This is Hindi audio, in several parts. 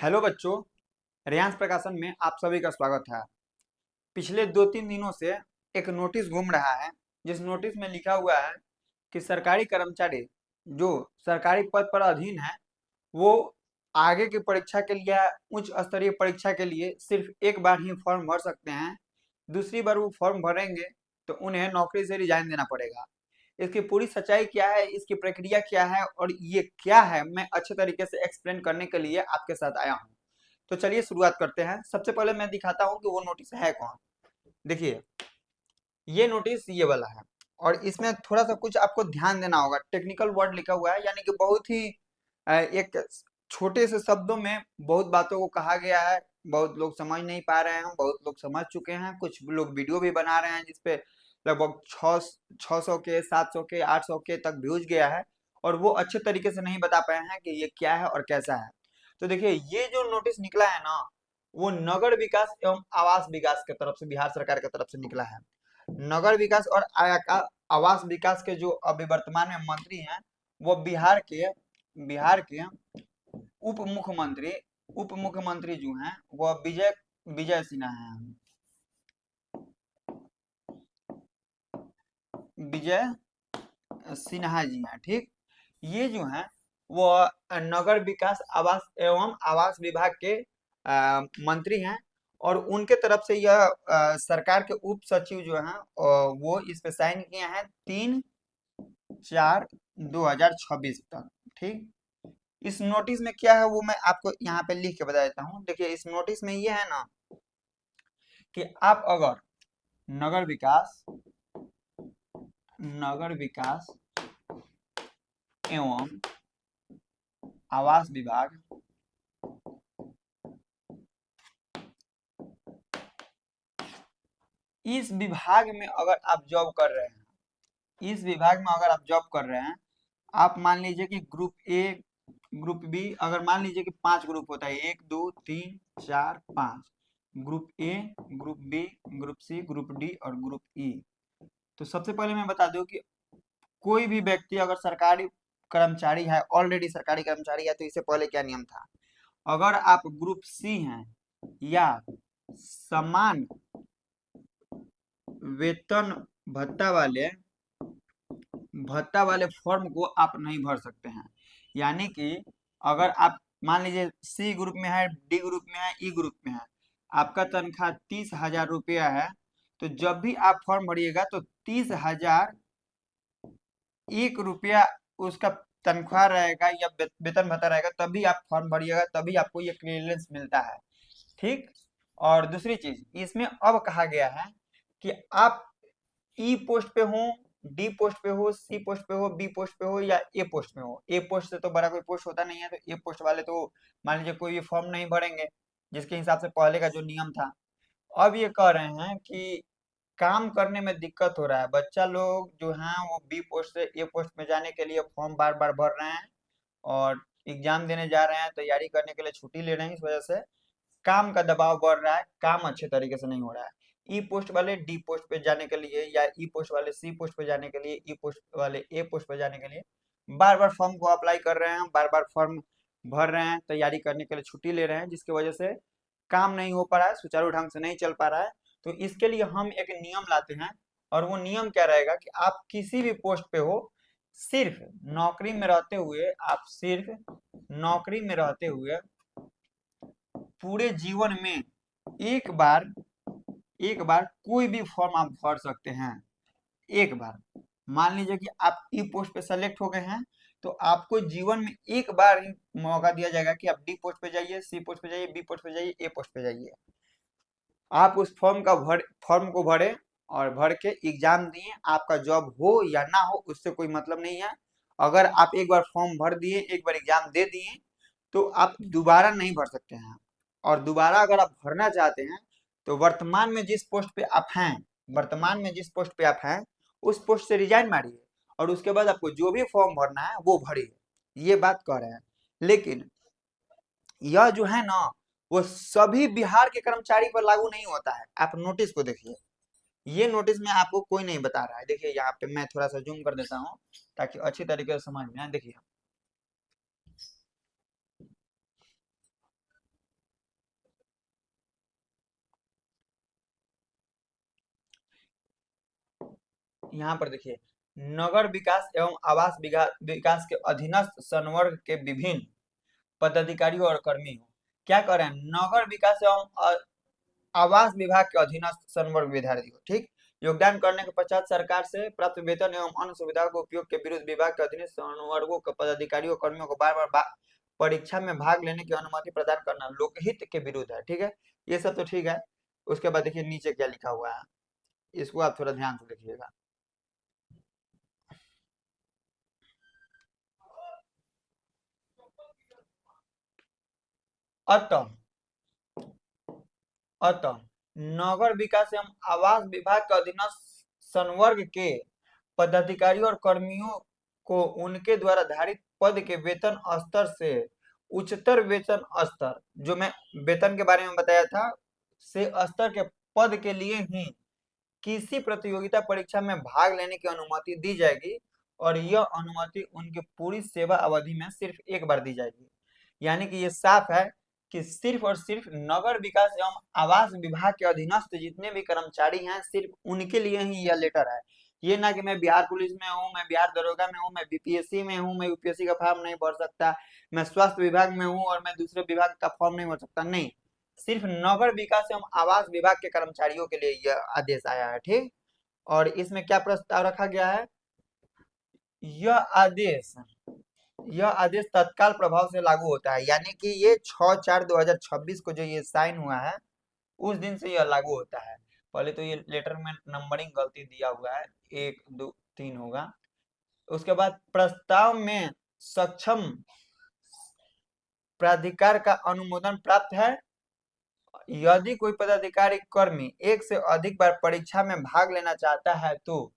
हेलो बच्चों, रेयांश प्रकाशन में आप सभी का स्वागत है। पिछले 2-3 दिनों से एक नोटिस घूम रहा है, जिस नोटिस में लिखा हुआ है कि सरकारी कर्मचारी जो सरकारी पद पर अधीन है, वो आगे की परीक्षा के लिए, उच्च स्तरीय परीक्षा के लिए सिर्फ एक बार ही फॉर्म भर सकते हैं। दूसरी बार वो फॉर्म भरेंगे तो उन्हें नौकरी से रिजाइन देना पड़ेगा। इसकी पूरी सच्चाई क्या है, इसकी प्रक्रिया क्या है और ये क्या है, मैं अच्छे तरीके से एक्सप्लेन करने के लिए आपके साथ आया हूँ। तो चलिए शुरुआत करते हैं। सबसे पहले मैं दिखाता हूँ कि वो नोटिस है कौन। देखिए, ये नोटिस ये वाला है और इसमें थोड़ा सा कुछ आपको ध्यान देना होगा। टेक्निकल वर्ड लिखा हुआ है, यानी कि बहुत ही एक छोटे से शब्दों में बहुत बातों को कहा गया है। बहुत लोग समझ नहीं पा रहे हैं, बहुत लोग समझ चुके हैं, कुछ लोग वीडियो भी बना रहे हैं जिसपे लगभग 600 के, 700 के, 800 के तक व्यूज गया है और वो अच्छे तरीके से नहीं बता पाए हैं कि ये क्या है और कैसा है। तो देखिए, ये जो नोटिस निकला है ना, वो नगर विकास एवं आवास विकास की तरफ से, बिहार सरकार की तरफ से निकला है। नगर विकास और आवास विकास के जो अभी वर्तमान में मंत्री हैं, वो बिहार के उप मुख्यमंत्री उप मुख्यमंत्री जो हैं वो विजय विजय सिन्हा हैं। विजय सिन्हा जी हैं, ठीक। ये जो हैं वो नगर विकास आवास एवं आवास विभाग के मंत्री हैं और उनके तरफ से यह सरकार के उप सचिव जो हैं वो इस पे साइन किए हैं 3/4/2026 तक, ठीक। इस नोटिस में क्या है वो मैं आपको यहाँ पे लिख के बता देता हूँ। देखिए, इस नोटिस में ये है ना कि आप अगर नगर विकास नगर विकास एवं आवास विभाग इस विभाग में अगर आप जॉब कर रहे हैं, इस विभाग में अगर आप जॉब कर रहे हैं, आप मान लीजिए कि ग्रुप ए, ग्रुप बी, अगर मान लीजिए कि 5 ग्रुप होता है, 1 2 3 4 5, group A, group B, group C, group D और ग्रुप ई। तो सबसे पहले मैं बता दूं कि कोई भी व्यक्ति अगर सरकारी कर्मचारी है, ऑलरेडी सरकारी कर्मचारी है, तो इससे पहले क्या नियम था। अगर आप ग्रुप सी हैं या समान वेतन भत्ता वाले फॉर्म को आप नहीं भर सकते हैं। यानी कि अगर आप मान लीजिए सी ग्रुप में है, डी ग्रुप में है, ई ग्रुप में है, आपका तनख्वाह 30,000 रुपया है, तो जब भी आप फॉर्म भरिएगा तो 30,001 रुपया उसका तनख्वाह रहेगा या वेतन भत्ता रहेगा, तभी आप फॉर्म भरिएगा, तभी आपको ये क्लियरेंस मिलता है, ठीक। और दूसरी चीज इसमें अब कहा गया है कि आप ई पोस्ट पे हो, डी पोस्ट पे हो, सी पोस्ट पे हो, बी पोस्ट पे हो या ए पोस्ट पे हो। ए पोस्ट से तो बड़ा कोई पोस्ट होता नहीं है, तो ए पोस्ट वाले तो मान लीजिए कोई भी फॉर्म नहीं भरेंगे, जिसके हिसाब से पहले का जो नियम था। अब ये कह रहे हैं कि काम करने में दिक्कत हो रहा है, बच्चा लोग जो हैं वो बी पोस्ट से ए पोस्ट में जाने के लिए फॉर्म बार बार भर रहे हैं और एग्जाम देने जा रहे हैं, तैयारी करने के लिए छुट्टी ले रहे हैं। इस वजह से काम का दबाव बढ़ रहा है, काम अच्छे तरीके से नहीं हो रहा है। ई पोस्ट वाले डी पोस्ट पे जाने के लिए या ई पोस्ट वाले सी पोस्ट पे जाने के लिए, ई पोस्ट वाले ए पोस्ट पे जाने के लिए बार बार फॉर्म को अप्लाई कर रहे हैं, बार बार फॉर्म भर रहे हैं, तैयारी करने के लिए छुट्टी ले रहे हैं, जिसकी वजह से काम नहीं हो पा रहा है, सुचारू ढंग से नहीं चल पा रहा है। तो इसके लिए हम एक नियम लाते हैं और वो नियम क्या रहेगा कि आप किसी भी पोस्ट पे हो, सिर्फ नौकरी में रहते हुए, आप सिर्फ नौकरी में रहते हुए पूरे जीवन में एक बार कोई भी फॉर्म आप भर सकते हैं। एक बार मान लीजिए कि आप ई पोस्ट पे सेलेक्ट हो गए हैं, तो आपको जीवन में एक बार ही मौका दिया जाएगा कि आप डी पोस्ट पे जाइए, सी पोस्ट पे जाइए, बी पोस्ट पे जाइए, ए पोस्ट पे जाइए। आप उस फॉर्म को भरे और भर के एग्जाम दिए, आपका जॉब हो या ना हो उससे कोई मतलब नहीं है। अगर आप एक बार फॉर्म भर दिए, एक बार एग्जाम दे दिए, तो आप दोबारा नहीं भर सकते हैं। और दोबारा अगर आप भरना चाहते हैं तो वर्तमान में जिस पोस्ट पे आप हैं उस पोस्ट से रिजाइन मारिए और उसके बाद आपको जो भी फॉर्म भरना है वो भरिए। ये बात कह रहे हैं। लेकिन यह जो है ना, वो सभी बिहार के कर्मचारी पर लागू नहीं होता है। आप नोटिस को देखिए, ये नोटिस में आपको कोई नहीं बता रहा है। देखिए, यहाँ पे मैं थोड़ा सा जूम कर देता हूँ ताकि अच्छी तरीके से समझ में आए। देखिए, यहाँ पर देखिए, नगर विकास एवं आवास विकास के अधीनस्थ संवर्ग के विभिन्न पदाधिकारियों और कर्मियों, क्या करें, नगर विकास एवं आवास विभाग के अधीनस्थ संवर्ग विद्यार्थियों, ठीक, योगदान करने के पश्चात सरकार से प्राप्त वेतन एवं अन्य सुविधाओं के उपयोग के विरुद्ध विभाग के अधीनस्थ संवर्गों के पदाधिकारियों कर्मियों को बार बार परीक्षा में भाग लेने की अनुमति प्रदान करना लोकहित के विरुद्ध है, ठीक है, ये सब तो ठीक है। उसके बाद देखिए नीचे क्या लिखा हुआ है, इसको आप थोड़ा ध्यान से देखिएगा। अतः अतः नगर विकास एवं आवास विभाग के अधीनस्थ संवर्ग के पदाधिकारियों और कर्मियों को उनके द्वारा धारित पद के वेतन स्तर से उच्चतर वेतन स्तर, जो मैं वेतन के बारे में बताया था, से स्तर के पद के लिए ही किसी प्रतियोगिता परीक्षा में भाग लेने की अनुमति दी जाएगी और यह अनुमति उनकी पूरी सेवा अवधि में सिर्फ एक बार दी जाएगी। यानी कि ये साफ है कि सिर्फ और सिर्फ नगर विकास एवं आवास विभाग के अधीनस्थ जितने भी कर्मचारी हैं, सिर्फ उनके लिए ही यह लेटर है। ये ना कि मैं बिहार पुलिस में हूँ, मैं बिहार दरोगा में हूँ, मैं बीपीएससी में हूँ, मैं यूपीएससी का फॉर्म नहीं भर सकता, मैं स्वास्थ्य विभाग में हूँ और मैं दूसरे विभाग का फॉर्म नहीं भर सकता, नहीं, सिर्फ नगर विकास एवं आवास विभाग के कर्मचारियों के लिए यह आदेश आया है, ठीक। और इसमें क्या प्रस्ताव रखा गया है, यह आदेश तत्काल प्रभाव से लागू होता है, यानी कि ये 6/4/2026 को जो ये साइन हुआ है उस दिन से यह लागू होता है। पहले तो ये लेटर में नंबरिंग गलती दिया हुआ है, 1 2 3 होगा। उसके बाद प्रस्ताव में सक्षम प्राधिकार का अनुमोदन प्राप्त है। यदि कोई पदाधिकारी कर्मी एक से अधिक बार परीक्षा में भाग लेना चाहता है तो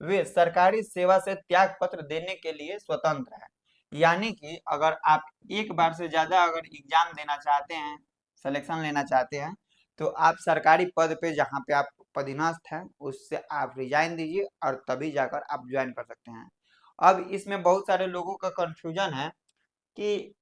वे सरकारी सेवा से त्याग पत्र देने के लिए स्वतंत्र है। यानी कि अगर आप एक बार से ज्यादा अगर एग्जाम देना चाहते हैं, सिलेक्शन लेना चाहते हैं, तो आप सरकारी पद पे जहाँ पे आप पदीनस्थ हैं उससे आप रिजाइन दीजिए और तभी जाकर आप ज्वाइन कर सकते हैं। अब इसमें बहुत सारे लोगों का कंफ्यूजन है कि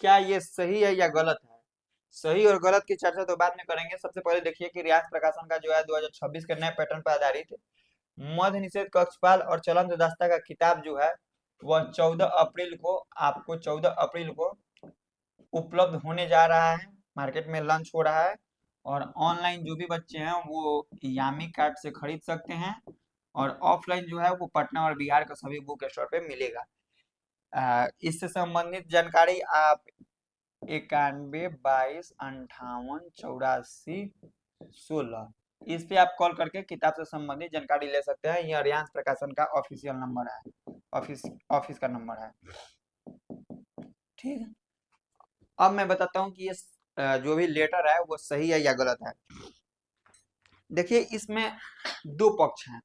क्या ये सही है या गलत है। सही और गलत की चर्चा तो बाद में करेंगे। सबसे पहले देखिए कि रियाज प्रकाशन का जो है 2026 के नए पैटर्न पर आधारित मद्य निषेध कक्षपाल और चलंत दस्ता का किताब जो है वह 14 अप्रैल को उपलब्ध होने जा रहा है, मार्केट में लॉन्च हो रहा है। और ऑनलाइन जो भी बच्चे हैं वो यामी कार्ड से खरीद सकते हैं और ऑफलाइन जो है वो पटना और बिहार का सभी बुक स्टोर पे मिलेगा। इससे संबंधित जानकारी आप 91 22 58 84 16 इस पे आप कॉल करके किताब से संबंधित जानकारी ले सकते हैं। यह रियांश प्रकाशन का ऑफिशियल नंबर है, ऑफिस का नंबर है, ठीक है। अब मैं बताता हूँ कि ये जो भी लेटर है वो सही है या गलत है। देखिए इसमें दो पक्ष हैं।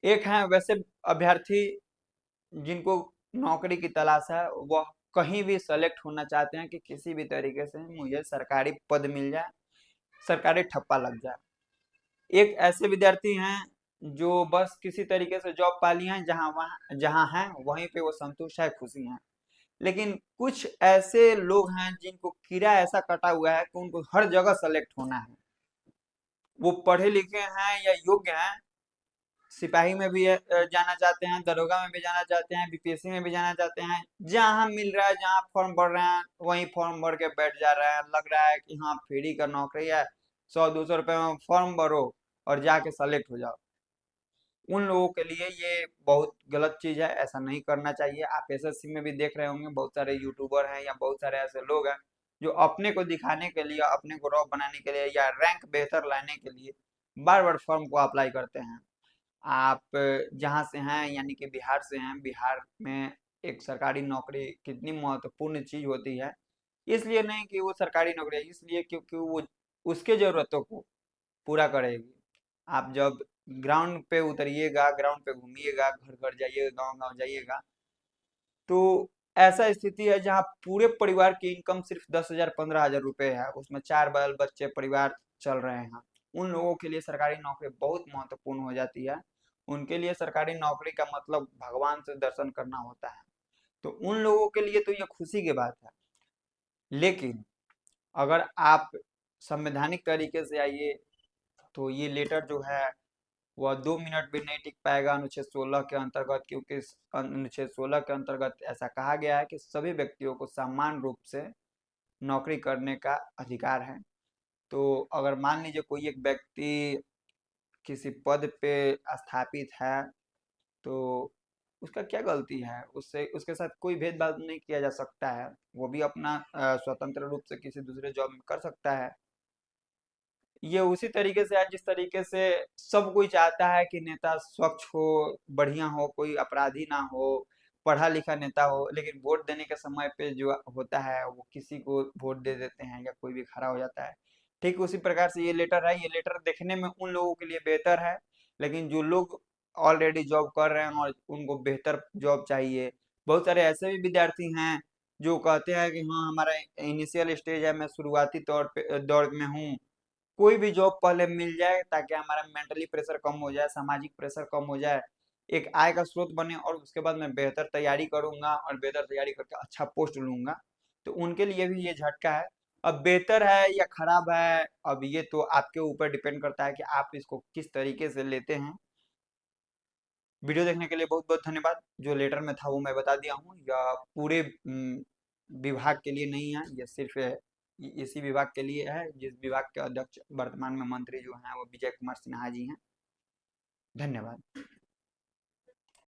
एक है वैसे अभ्यर्थी जिनको नौकरी की तलाश है, वह कहीं भी सेलेक्ट होना चाहते हैं कि किसी भी तरीके से मुझे सरकारी पद मिल जाए, सरकारी ठप्पा लग जाए। एक ऐसे विद्यार्थी हैं जो बस किसी तरीके से जॉब पा लिया है, जहां हैं वहीं पे वो संतुष्ट है, खुशी हैं। लेकिन कुछ ऐसे लोग हैं जिनको कीड़ा ऐसा कटा हुआ है कि उनको हर जगह सेलेक्ट होना है। वो पढ़े लिखे हैं या योग्य हैं, सिपाही में भी जाना चाहते हैं, दरोगा में भी जाना चाहते हैं, बीपीएससी में भी जाना चाहते हैं, जहां मिल रहा है, जहां फॉर्म भर रहे हैं वहीं फॉर्म भर के बैठ जा रहे हैं। लग रहा है कि हाँ फ्री का नौकरी है, 100-200 रुपए में फॉर्म भरो और जाके सेलेक्ट हो जाओ। उन लोगों के लिए ये बहुत गलत चीज है, ऐसा नहीं करना चाहिए। आप एसएससी में भी देख रहे होंगे बहुत सारे यूट्यूबर हैं या बहुत सारे ऐसे लोग हैं जो अपने को दिखाने के लिए, अपने को रॉब बनाने के लिए या रैंक बेहतर लाने के लिए बार बार फॉर्म को अप्लाई करते हैं। आप जहाँ से हैं यानी कि बिहार से हैं, बिहार में एक सरकारी नौकरी कितनी महत्वपूर्ण चीज होती है। इसलिए नहीं कि वो सरकारी नौकरी है, इसलिए क्योंकि वो उसके जरूरतों को पूरा करेगी। आप जब ग्राउंड पे उतरिएगा, ग्राउंड पे घूमिएगा, घर घर जाइएगा, गांव गांव जाइएगा, तो ऐसा स्थिति है जहाँ पूरे परिवार की इनकम सिर्फ 10,000 15,000 रुपए है, उसमें 4 बाल बच्चे परिवार चल रहे हैं। उन लोगों के लिए सरकारी नौकरी बहुत महत्वपूर्ण हो जाती है। उनके लिए सरकारी नौकरी का मतलब भगवान से दर्शन करना होता है। तो उन लोगों के लिए तो ये खुशी की बात है। लेकिन अगर आप संवैधानिक तरीके से आइए तो ये लेटर जो है वह 2 मिनट भी नहीं टिक पाएगा अनुच्छेद 16 के अंतर्गत, क्योंकि अनुच्छेद 16 के अंतर्गत ऐसा कहा गया है कि सभी व्यक्तियों को समान रूप से नौकरी करने का अधिकार है। तो अगर मान लीजिए कोई एक व्यक्ति किसी पद पे स्थापित है, तो उसका क्या गलती है? उससे उसके साथ कोई भेदभाव नहीं किया जा सकता है। वो भी अपना स्वतंत्र रूप से किसी दूसरे जॉब में कर सकता है। ये उसी तरीके से है जिस तरीके से सब कोई चाहता है कि नेता स्वच्छ हो, बढ़िया हो, कोई अपराधी ना हो, पढ़ा लिखा नेता हो, लेकिन वोट देने के समय पे जो होता है वो किसी को वोट दे देते हैं या कोई भी खड़ा हो जाता है। ठीक उसी प्रकार से ये लेटर है, ये लेटर देखने में उन लोगों के लिए बेहतर है, लेकिन जो लोग ऑलरेडी जॉब कर रहे हैं और उनको बेहतर जॉब चाहिए, बहुत सारे ऐसे भी विद्यार्थी हैं जो कहते हैं कि हाँ हमारा इनिशियल स्टेज है, मैं शुरुआती तौर पे दौर में हूँ, कोई भी जॉब पहले मिल जाए ताकि हमारा मेंटली प्रेशर कम हो जाए, सामाजिक प्रेशर कम हो जाए, एक आय का स्रोत बने, और उसके बाद मैं बेहतर तैयारी करूंगा और बेहतर तैयारी करके अच्छा पोस्ट लूंगा। तो उनके लिए भी ये झटका है। अब बेहतर है या खराब है, अब ये तो आपके ऊपर डिपेंड करता है कि आप इसको किस तरीके से लेते हैं। वीडियो देखने के लिए बहुत बहुत धन्यवाद। जो लेटर में था वो मैं बता दिया हूँ, या पूरे विभाग के लिए नहीं है, ये सिर्फ इसी विभाग के लिए है, जिस विभाग के अध्यक्ष वर्तमान में मंत्री जो हैं वो विजय कुमार सिन्हा जी हैं। धन्यवाद।